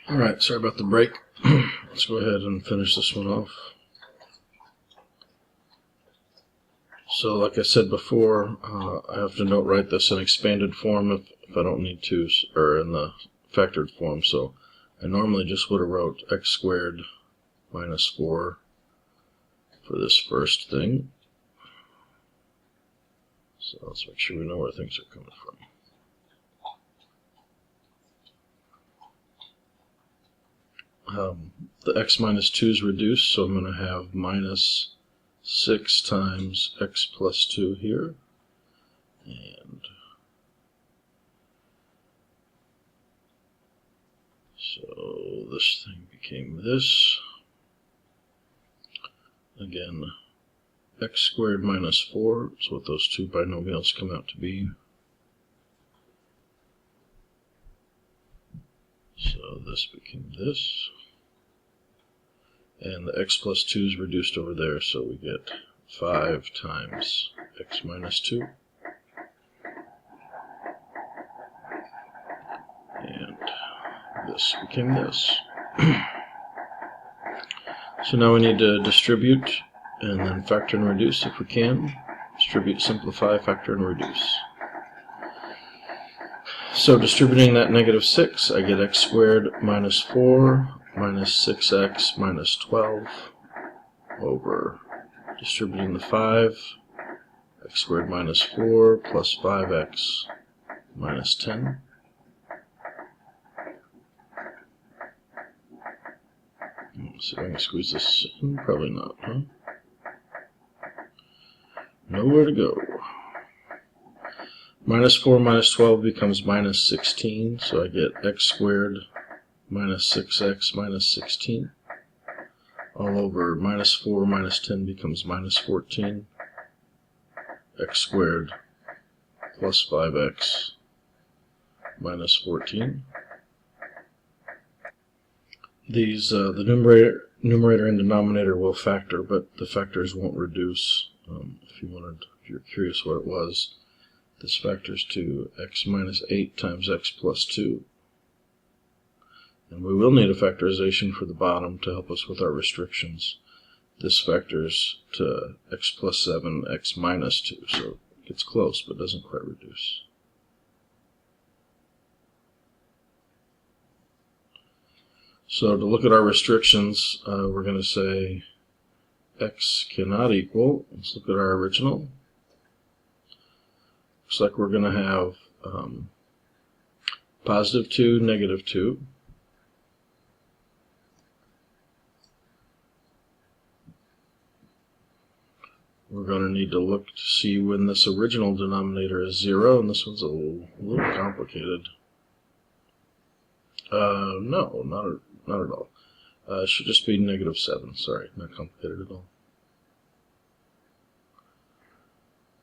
Alright, sorry about the break. Let's go ahead and finish this one off. So like I said before, I have to write this in expanded form if I don't need to, or in the factored form. So I normally just would have wrote x squared minus 4 for this first thing. So let's make sure we know where things are coming from. The x minus 2 is reduced, so I'm going to have minus 6 times x plus 2 here. And so this thing became this. Again, x squared minus 4 is what those two binomials come out to be. So this became this. And the x plus 2 is reduced over there, so we get 5 times x minus 2. And this became this. So now we need to distribute and then factor and reduce if we can. Distribute, simplify, factor, and reduce. So distributing that negative 6, I get x squared minus 4 minus 6x minus 12 over distributing the 5, x squared minus 4 plus 5x minus 10. Let's see if I can squeeze this in. Probably not, huh? Nowhere to go. Minus 4 minus 12 becomes minus 16, so I get x squared minus 6x minus 16. All over minus 4 minus 10 becomes minus 14. X squared plus 5x minus 14. These, the numerator and denominator will factor, but the factors won't reduce. If you're curious what it was, this factors to x minus 8 times x plus 2. And we will need a factorization for the bottom to help us with our restrictions. This factors to x plus 7, x minus 2, so it gets close but doesn't quite reduce. So to look at our restrictions, we're going to say x cannot equal. Let's look at our original. Looks like we're going to have positive 2, negative 2. We're going to need to look to see when this original denominator is 0, and this one's a little complicated. No, not at all. It should just be negative 7. Sorry, not complicated at all.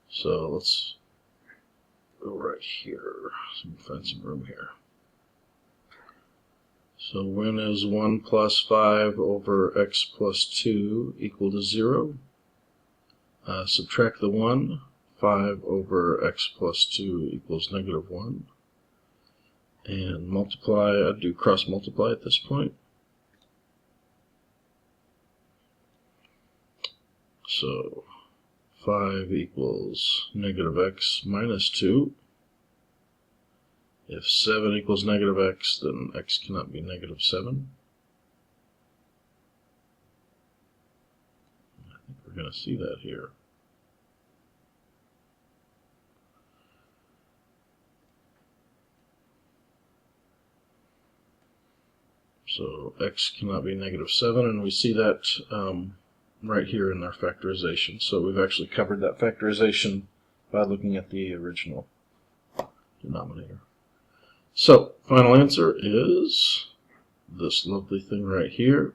So let's go right here. So we can find some room here. So when is 1 plus 5 over x plus 2 equal to 0? Subtract the 1. 5 over x plus 2 equals negative 1. And multiply, I'd do cross multiply at this point. So 5 equals negative x minus 2. If 7 equals negative x, then x cannot be negative 7. I think we're going to see that here. So x cannot be negative 7, and we see that right here in our factorization. So we've actually covered that factorization by looking at the original denominator. So final answer is this lovely thing right here,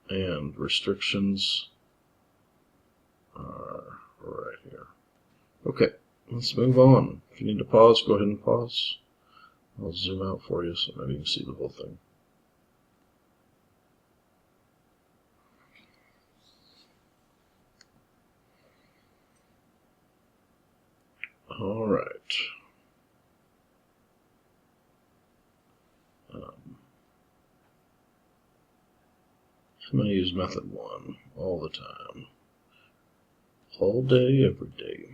and restrictions are right here. Okay, let's move on. If you need to pause, go ahead and pause. I'll zoom out for you so maybe you can see the whole thing. All right. I'm going to use method 1 all the time. All day, every day.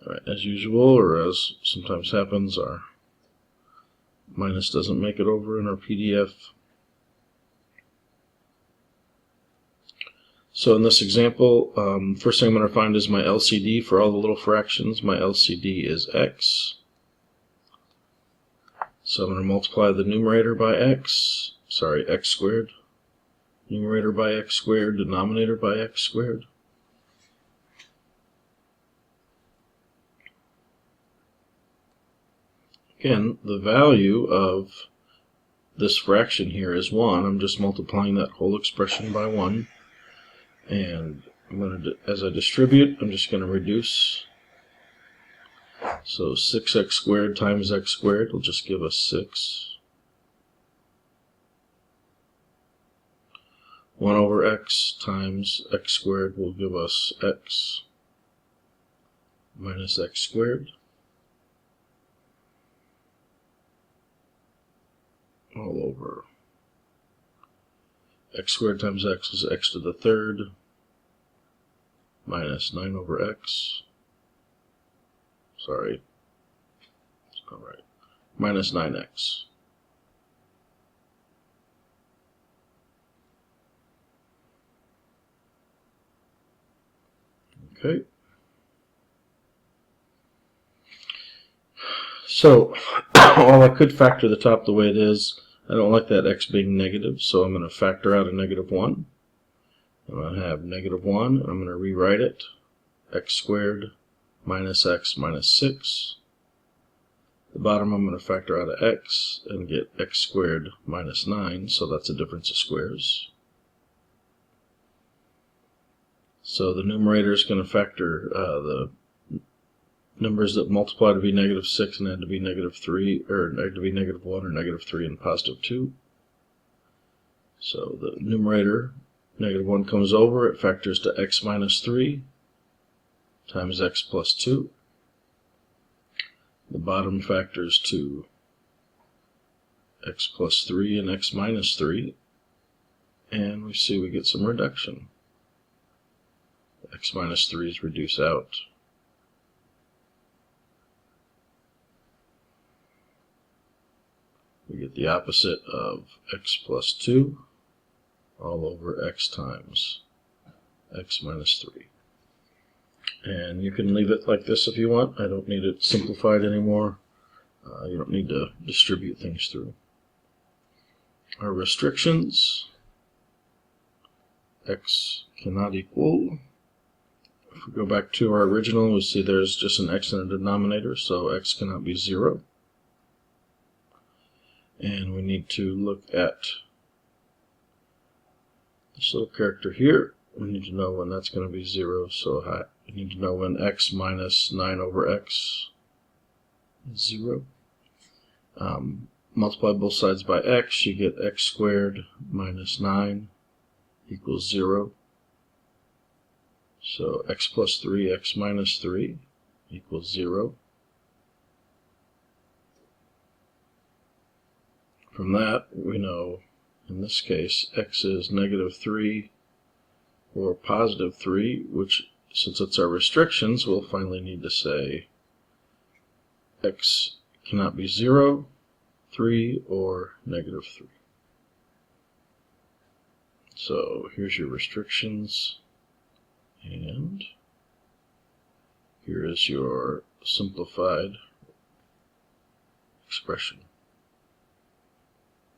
Alright, as usual, or as sometimes happens, our minus doesn't make it over in our PDF. So in this example, first thing I'm going to find is my LCD for all the little fractions. My LCD is x. So I'm going to multiply the numerator by x squared. Numerator by x squared, denominator by x squared. Again, the value of this fraction here is 1. I'm just multiplying that whole expression by 1. And I'm going to, as I distribute, I'm just going to reduce. So 6x squared times x squared will just give us 6. 1 over x times x squared will give us x minus x squared. All over x squared times x is x to the third minus 9 over x. Sorry, it's not right. Minus 9x. Okay. So, while I could factor the top the way it is, I don't like that x being negative, so I'm going to factor out a negative 1. I'm going to have negative 1, and I'm going to rewrite it. X squared minus x minus 6. The bottom I'm going to factor out of x and get x squared minus 9, so that's a difference of squares. So the numerator is going to factor the numbers that multiply to be negative 6 and add to be negative 3, or add to be negative 1 or negative 3 and positive 2. So the numerator, negative 1 comes over, it factors to x minus 3 times x plus 2. The bottom factors to x plus 3 and x minus 3, and we see we get some reduction. X minus 3 is reduced out. We get the opposite of x plus 2 all over x times x minus 3. And you can leave it like this if you want. I don't need it simplified anymore. You don't need to distribute things through. Our restrictions, x cannot equal. If we go back to our original, we see there's just an x in the denominator, so x cannot be 0. And we need to look at this little character here. We need to know when that's going to be 0, so we need to know when x minus 9 over x is 0. Multiply both sides by x, you get x squared minus 9 equals 0. So x plus 3, x minus 3 equals 0. From that, we know, in this case, x is negative 3 or positive 3, which, since it's our restrictions, we'll finally need to say x cannot be 0, 3, or negative 3. So here's your restrictions, and here is your simplified expression.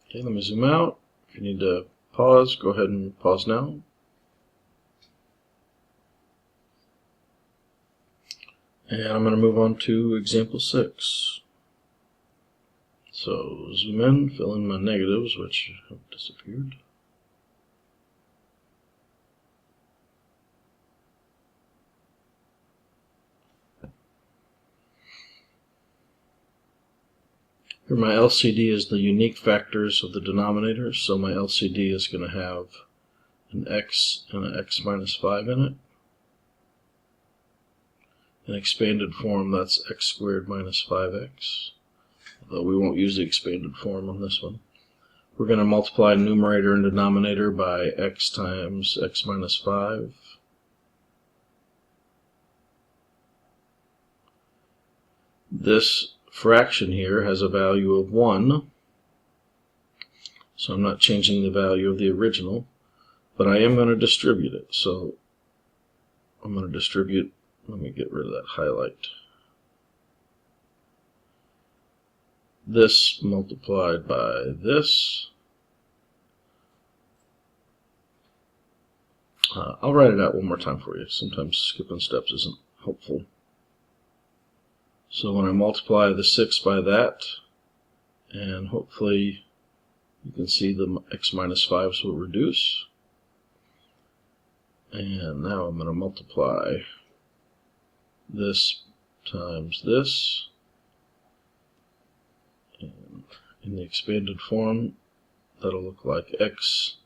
Okay, let me zoom out. If you need to pause, go ahead and pause now. And I'm going to move on to example 6. So zoom in, fill in my negatives, which have disappeared. Here my LCD is the unique factors of the denominator, so my LCD is going to have an x and an x minus 5 in it. In expanded form, that's x squared minus 5x, although we won't use the expanded form on this one. we're going to multiply numerator and denominator by x times x minus 5. This fraction here has a value of 1, so I'm not changing the value of the original, but I am going to distribute it. So I'm going to distribute, let me get rid of that highlight. This multiplied by this. I'll write it out one more time for you. Sometimes skipping steps isn't helpful. So when I multiply the 6 by that, and hopefully you can see the x minus 5s will reduce. And now I'm going to multiply this times this. And in the expanded form, that'll look like x.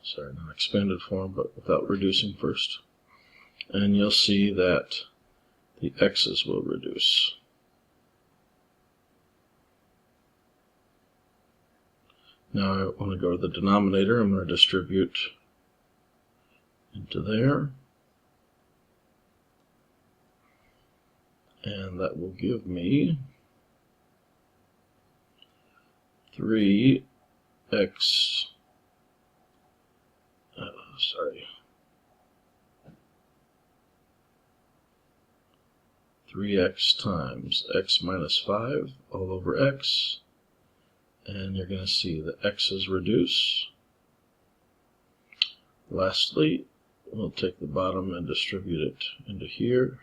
Sorry, not expanded form, but without reducing first. And you'll see that the x's will reduce. Now I want to go to the denominator. I'm going to distribute into there. And that will give me 3x, 3x times x minus 5 all over x, and you're going to see the x's reduce. Lastly, we'll take the bottom and distribute it into here,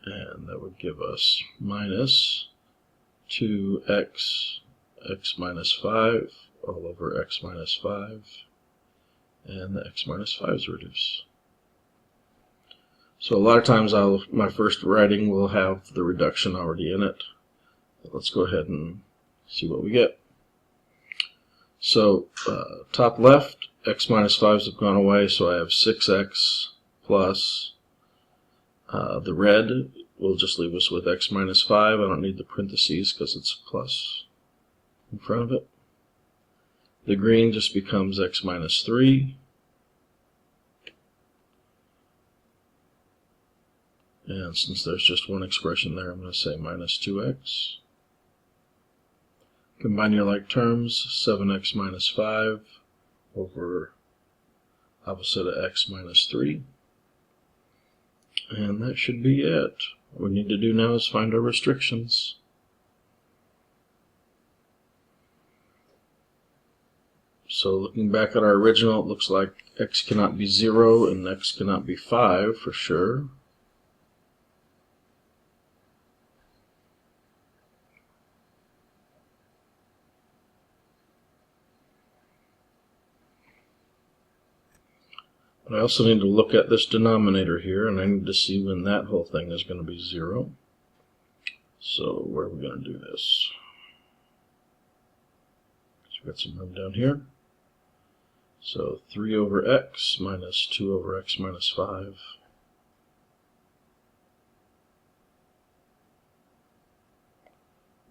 and that would give us minus 2x, x minus 5 all over x minus 5, and the x minus 5's reduce. So a lot of times my first writing will have the reduction already in it. Let's go ahead and see what we get. So top left, x minus 5's have gone away, so I have 6x plus the red will just leave us with x minus 5. I don't need the parentheses because it's plus in front of it. The green just becomes x minus 3. And since there's just one expression there, I'm going to say minus 2x. Combine your like terms, 7x minus 5 over opposite of x minus 3. And that should be it. What we need to do now is find our restrictions. So looking back at our original, it looks like x cannot be 0 and x cannot be 5 for sure. But I also need to look at this denominator here, and I need to see when that whole thing is going to be 0. So where are we going to do this? So we've got some room down here. So 3 over x minus 2 over x minus 5.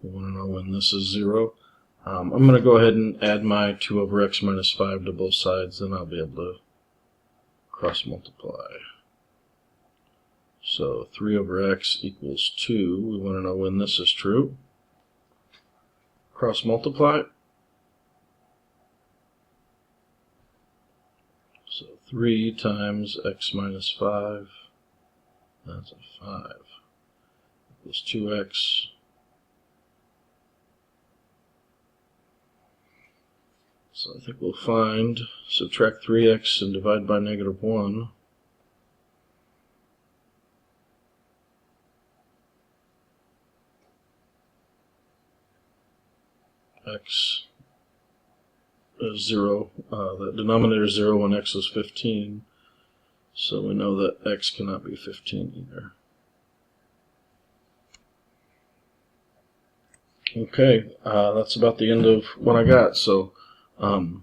We want to know when this is 0. I'm going to go ahead and add my 2 over x minus 5 to both sides, then I'll be able to cross multiply. So 3 over x equals 2. We want to know when this is true. Cross multiply. So 3 times x minus 5, that's a 5, equals 2x. So I think we'll find, subtract 3x and divide by negative 1. X is 0. The denominator is 0 when x is 15. So we know that x cannot be 15 either. Okay, that's about the end of what I got. So go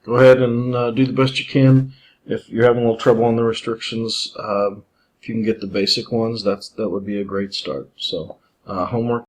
ahead and do the best you can. If you're having a little trouble on the restrictions, if you can get the basic ones, that would be a great start. So homework.